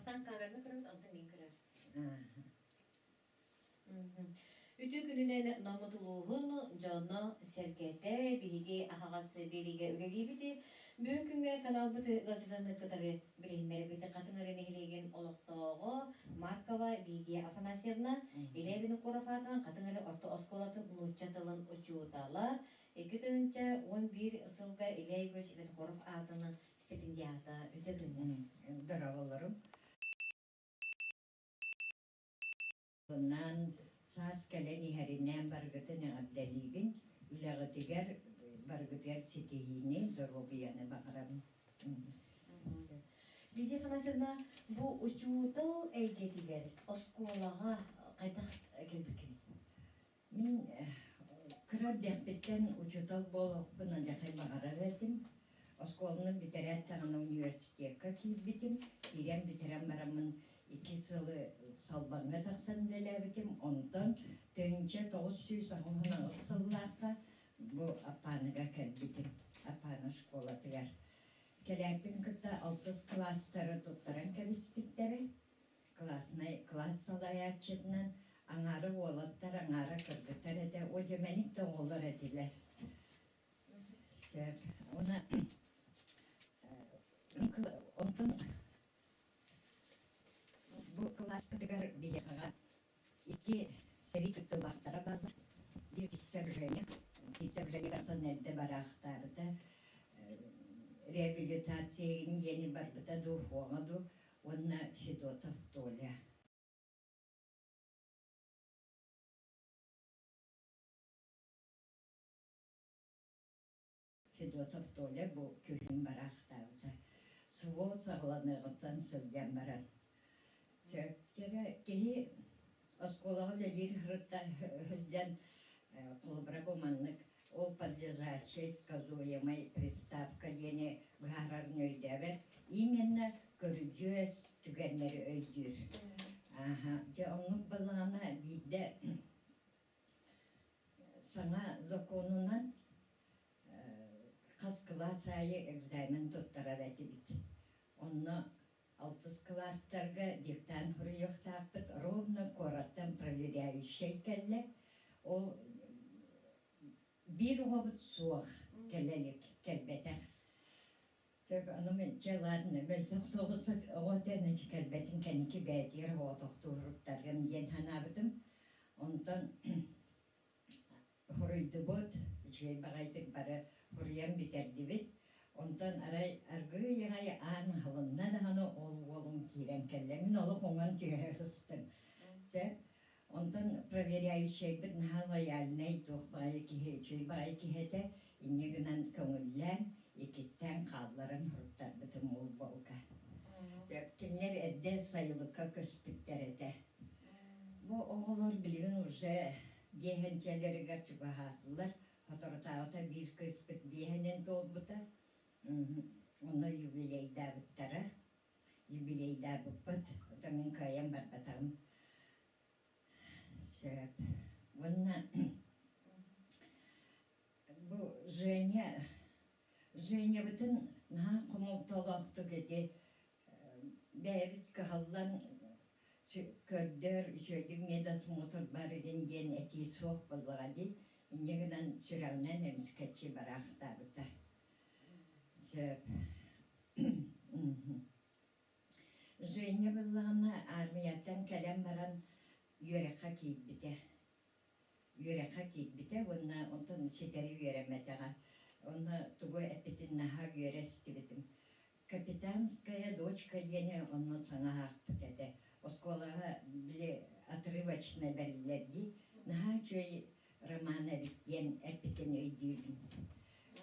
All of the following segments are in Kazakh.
класстан кагарны кырып антон мин кырар. Үтү күнүнен намытылуғын жаны сәркеті бігі ағағасы береге үгеге біті бөкінге канал бұты ғатыданы қытары білеймері біті қатыңары нехілеген олықтауғы Маркова Лигия Афанасьевна елевіні қорафатан қатыңары орта осколатын ұлытчатылын ұчуытала 2-11 сылға елейгөш ебін қорф ағытының стипендиаты үтө күнінен. Дыраваларым. Bundan sas kaleni harinden bargıtın abdelibin ülağıtıgar bargıtıgar sitihini dorobiyanı bakarım. Lidia Afanasyevna, bu uçuğuda eygetiger, oskolağa kaytak gelbekini? Min kırar dehbetten uçuğuda bol buna dakay bakarar edim. Oskolunu bitiren tağına üniversiteye kibitim. Sirem bitiren baramın 2 sılı salbanğa taksan delebitim. Ondan tığınca 900 ağımına sıllarsa bu apanıga kelbitim. Apanı şkolatıgar. Kelepin kıta 6 klasları tutturan kebispitleri. Klas salayatçıdından anarı olatlar, anarı kırgıtar ede. O cemenik de olur ediler. Ona ondan bu klas kıtıgar bir yakağa 2 seri kıtılaktara bağlı. Bir tipsevjeni varsa nerede baraktarı da rehabilitasyon yeni barbıda duhuğadı. Ona Fedotov Toля. Fedotov Toля bu köyün baraktarı. Sıvı sağlanığından sövden baran. Kehi oskolağı yer hırıkta hülden kulbragomanlık ол подлежащий сказуемой приставка дене гарарын өйдәбер. Именно көрүгөс түгеннери өйдүр. Же onun балана бидде саңа законунан қас класс айы экзамен туттарар эти бит. Онны 6 класстарга диктант хуруйуктааппыт ровно кораттан проверяющий келле. Ол bir robot soğuk kellelik kelbetek. Sök anımın çalarını belki soğusa o deneci kelbetin keniki beydir o doktorluklarım yen hanabıdım. Ondan huruydu bot, şey bağaydık bara huruyam biterdi bit. Ondan aray argı yağay an halınna da hanı olum kiren kellemin olu kongan tüyesistim. Sök ondan проверяющий bir nahalayaline tuhbayı kihete inegünen köngüllen ikisten kalların huruptar bütün ol bolka. Tilner edde sayılıka köspükterede. Bu oğulur bilgin uje bihençeleri gaçuga hatlılar. Fotoğrafta bir köspük bihenen dolbuta. Onu jubileyda bittara. Jubileyda buput. Otamin kayam barbatam. Вона bu Женя bütün na komutalaktı gidi bebit kahallan kördür şöyle medat motor barıgen gen eti soğuk bazladı inegden sürevnen memsketçi barakta bita. Женя billana armiyadan kalem baran Yürekha kiyip bite, ondan siteri yüremetağa, onu tuğu epitin naha yüresti bitim. Kapitanskaya doçka yine onu sana haqtı dedi. Oskolağa bile atrıvaçına belirlerdi, naha çöy romana bityen epitin öydüydüm.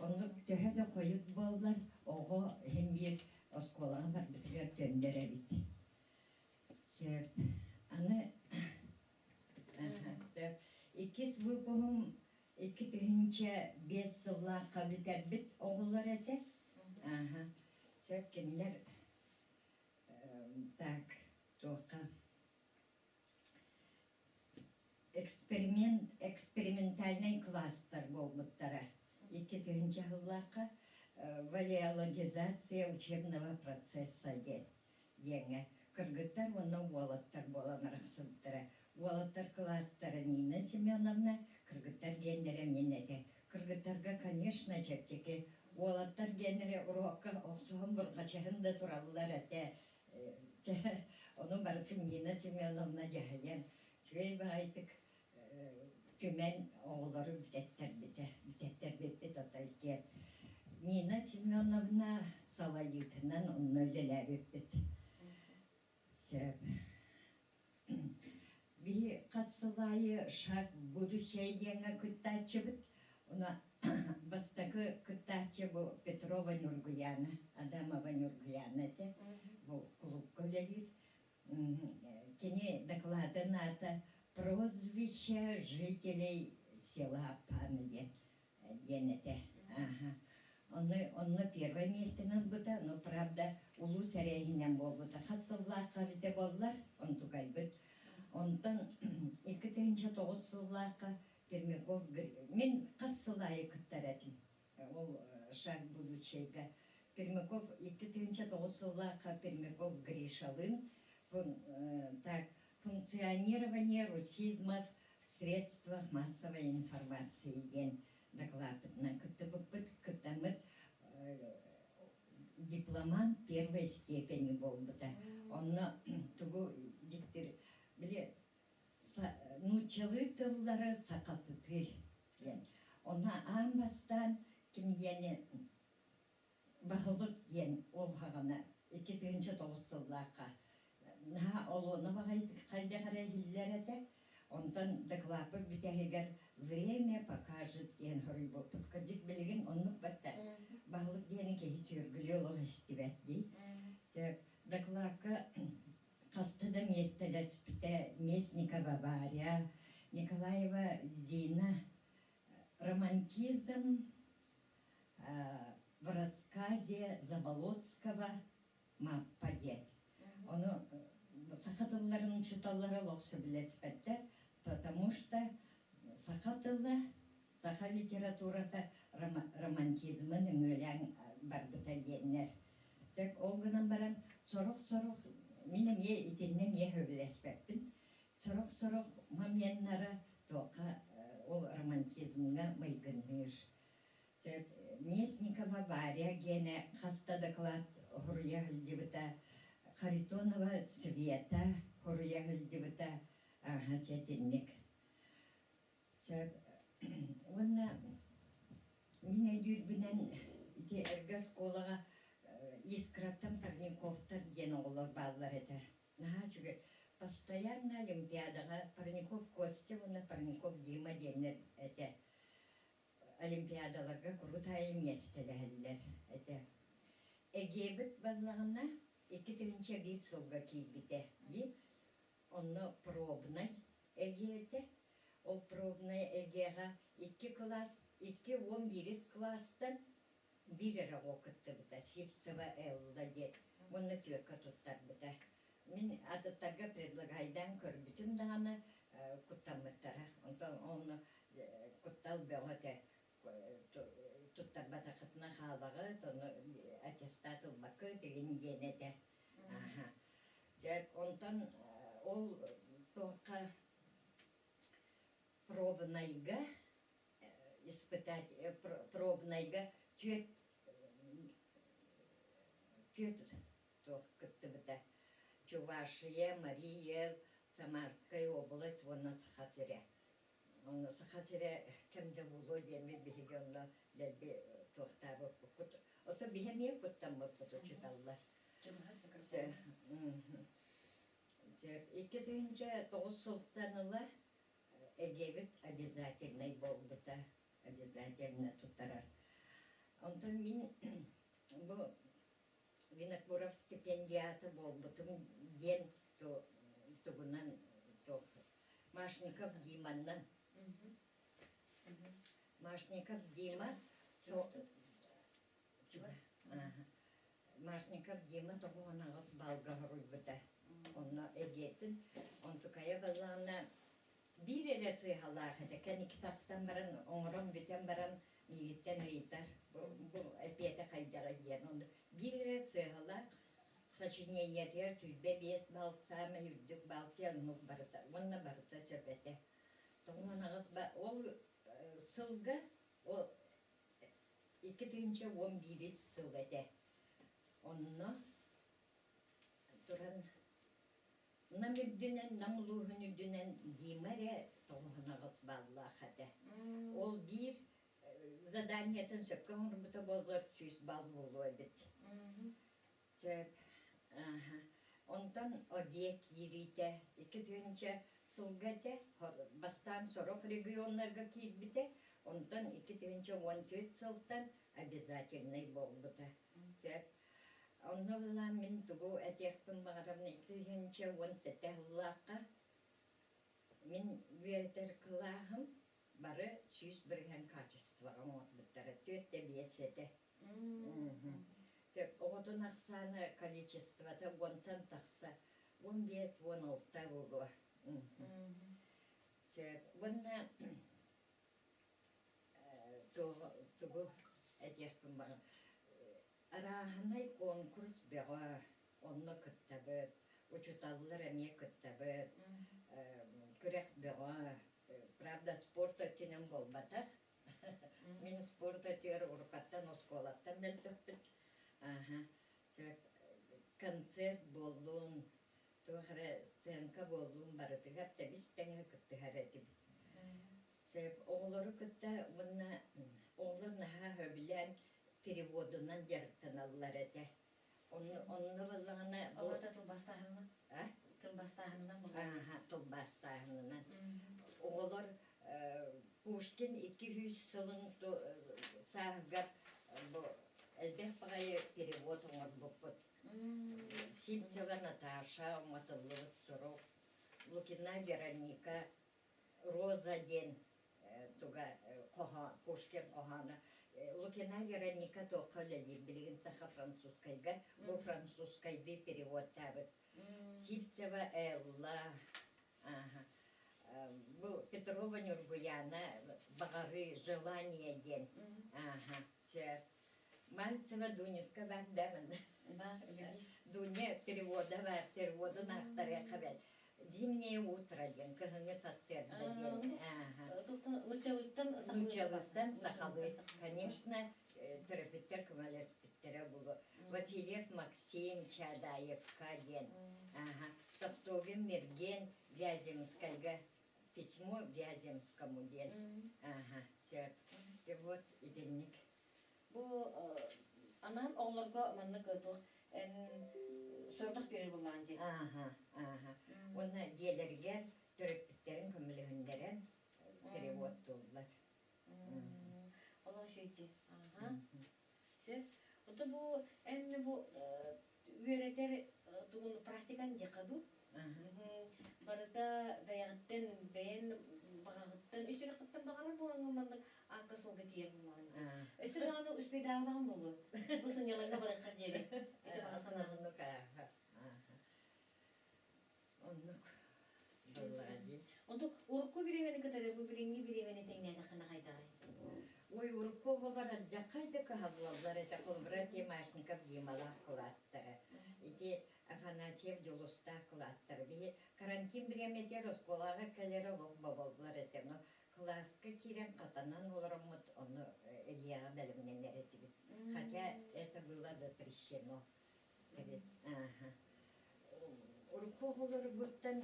Onu töhe de koyup bollar, oğu hem bir oskolağa var bitigar döndere biti. Anı İkiz vukuhum 2-5 yılla kabiter bit oğullar ete. Sökkenler tak toka eksperimentalnay klaslar bolbuttara. 2 yıllarka валиологизация учебного процесса день. кыргыттар онна уолаттар болан арахсыбыттара. Уолаттар класстары Нина Семеновна, кыргыттар гендере меннете. Кыргыттарга, конечно, чептеке, уолаттар гендере урокка оксугун бургачаһын да тураллар эте. Onun barıtın Nina Semyonovna jahayan. Şöyle baytık tümen oğulları bütetler bit otayken. Nina Semyonovna salayıtından onun öyleler bit. Bir kasılayı şak budu şeydiyene kıttaçı bit. Ona bastaki kıttaçı bu Petrova Nurguyana, Adamova Nurguyana de. Bu klub коллеги. Кене доклады НАТО прозвище жителей села Памеде. Денете. Ага. Онны первое место нам было, но правда улу сәрәһинен болбыта. Хасыллар карите боллар, он тугай бит. Онтан 2-9 сылларга Пермяков мен кассылайы кыттаратым. Ол шаг будучейга Пермяков 2-9 сылларга Пермяков Гришалын так, функционирование русизмов в средствах массовой информации ген докладно кытамыт дипломант первой степени болбыта. Онна тугу диктер биле нучалы тыллары сакатыты ген. Онна амбастан кимгени бахылык ген ол хагана 2-9 сылларга на олона багайты кайда карай хиллерете онтан доклапы битегер время покажет ген хорибо подкадик билген оннук батта багылык дени ки чөргүлөлөг истибет ди доклапка кастыда местелет бите Местникова Варя, Николаева Зина, романтизм в рассказе Заболоцкого «Маппаге». Onu Сахатылларын чуталлары локсы билетспетте, потому что Саха литературата романтизмын өңөләң барбыта геннер. Тек олгынан баран сорох минем итиннен хөвлеспеппин. Сорох моментнары тока ол романтизмга мыйгыныр. Тек Местникова Варя гене хаста доклад хуруя хылдибыта Харитонова Света, Хуруя Гальдивата, ага, тетинник. Онна меня дюйбинен ите эргас колага искраттан Парниковтар ген оғылар баллар это. Наха чуге постоянно олимпиадага Парников Костя, онна Парников Дима денер это. Олимпиадаларга крутая местелерлер это. Эгебит баллагына 2-1 сылга кийбите. Онно пробный эгете. Ол пробный эгега 2-11 класстан бирера окытты бита. Сипцева Элла де. Онно түйөкка туттар бита. Мен адаттарга предлагайдан көрбүтүм даганы куттамыттара. Онно куттал бөгөте. Туттар батакытына халага, тону аттестат ылбакы деген генете. Аха. Онтан ол тока пробнайга испытать пробнайга түйет тох кыттыбыта. Чувашия, Мария, Самарская область, онна Сахасыре. Онна Сахасыре кемде було деме бигенна лелби тохтабы кут. Ото бихемие куттамы читалла. 2-9 сылстаныла эгебит обязательный болбыта. Обязательно туттарар. Онтон мин бу Винокуров стипендиаты болбытым ген тугунан тох Машников Диманнан. Машников Дима Машников Дима тоғуғанағыз балға ғыруйбыта. Онна эгетін, он тукая баллағына bir ere сыйхалақ еді. Кәні китақстан баран, оңырам бүтен баран, мегеттен ыйтар. Bu әпеті қайдаға дейін. Bir ere сыйхалақ сочинениятер түйбе 5 бал, самый үддік бал тиянмық барыта, онна барыта сөпеті. Тоғынағыз ба, ол сылғы, ол 2-11 сылғыды. Онна тұран намүрдінен, намылуғын үдінен деймәре тоғынағыз балла қады. Ол бір заданиятын сөпкен ұрбыта болғыр 100 бал болу өбіт. Сөп, онтан одет ерейті, 2-ші сылғыды, бастан сорох регионларға кейтбіті, онтан 2-14 сылтан обязательный болбыты. Сөп, онны ғыла мен тұғу әтекпін бағарабын 2-17 ғылаққа мен өйтер қылағым бары 100 бірген качествоға мұтлықтары, 4-5 Оғытын ақсаны количествода онтан тақса 15-16 болуы. Бұнна тұғы әтекпін бағым. Арағынай конкурс беға, онны күттабыд, учуталылар әме күттабыд, күрек беға, правда спорт өтінен болбатақ. Мен спорт өтер ұрқаттан, осколаттан бәлтіқпіт. Концерт болуын, туғыры стенка болуын барытығар, табис тәңі күттігар әтібіт. Оғылары күтті, бұнна оғылар наға хөбілен, переводынан жарықтан алылар әті. Онны болғаны... Олата тұлбастағынан? Тұлбастағынан болған? Тұлбастағынан. Оғылар Пушкин 200 сылын сағығар әлбәқ бағайы перевод оңыр бұппыт. Сильцева Наташа, Матылығы Сұрық, Лукина Вероника, Роза Ден, Пушкин қоғаны. Лукина Вероника тоққа өлелер білген сақа французскайға, бұл французскайды перевод табыт. Сильцева Элла, бұл Петрова Нюргуяна, бағары желание ден. Мальцева Дунюшка бар дәмін. Дуня перевода бар, переводын ақтаря қабет. Зимнее утро ден, кызыңы сатсерді ден. Нучалыстан сақалы. Конечно, терапевттер көмәлерпеттері бұлы. Васильев Максим Чадаевка ден. Тохтовин Мерген Вяземскайға. Письмо Вяземскому ден. Перевод иденник. Бұл анан оғыларға манны көтіқ сұрдық берер болған жек. Оны делергер түрекпіктерін көмілігіндерін перевод тұлдылар. Олар шөйте. Оты бұл әнні бұл өретер тұғын практикан деқаду. Барыда бәяғыттен бәйін бағағыттан өсірі қыттан бағалар болғанға мандық ақы солға тиер болған жек. Өсірі ғаны үспей дағылаған болу. Бұл сыняларына барық қадері. Өте бағасана. Оннық болуға дейін. Онды ұрыққы біремені кітады, бұл біремені біремені теңнәді қына қайдағай. Ой, ұрыққы олар жақайды қағылалар, әті қолбыра темашников демалақ кластары. Эти Афанасьев Дюлуста кластары. Бе карантин біреметер осколаға кәлері лоқба болдылар әті. Но класска кирен қатанан оларымыт оны Ильяға бәлімнен әретігін. Хотя это было запрещено. Ұрыққы олар бұттан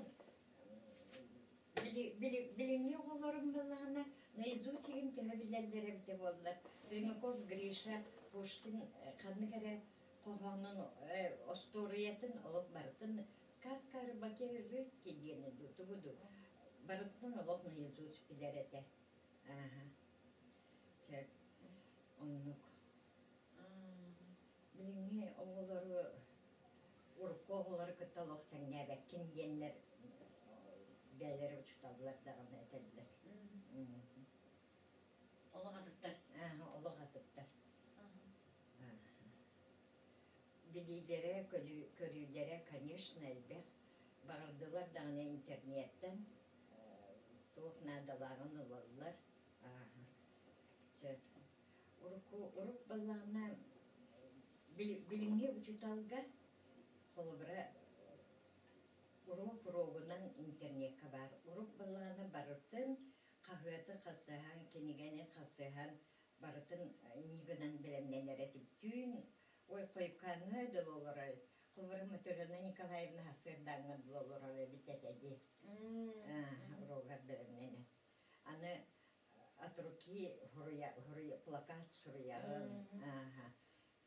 біліңе оларым болағына наизусть егін тәбілелдері біте болдылар. Ремиков Гриша Пушкин қаны кәрі қоғанын осториятын олық барытын сказка рыбаке рыбки дені тұғыду. Барытын олық наизусть білер әті. Оннық. Біліңе олары ұрыққы олары күтталықтың нәбәккен денлер бәлері ұчыталылар дағын әтәділер. Олық атыттар. Олық атыттар. Білейлері, көрілері, конечно, әлбәқ. Бағырдылар дағына интернеттен. Туық надалағын ұлалылар. Ұрық балағына біліңе ұчыталға урук уругунан интернетка бар. Урук балланы барытын кахыты касыхан, кенигени касыхан барытын инигынан белемненере типтүн ой койканы дылолорай. Кылбырымы Төлөна Николаевна хасырдаңы дылолорай битетеди. Уругар белемнене. Аны от руки плакат сурыягын.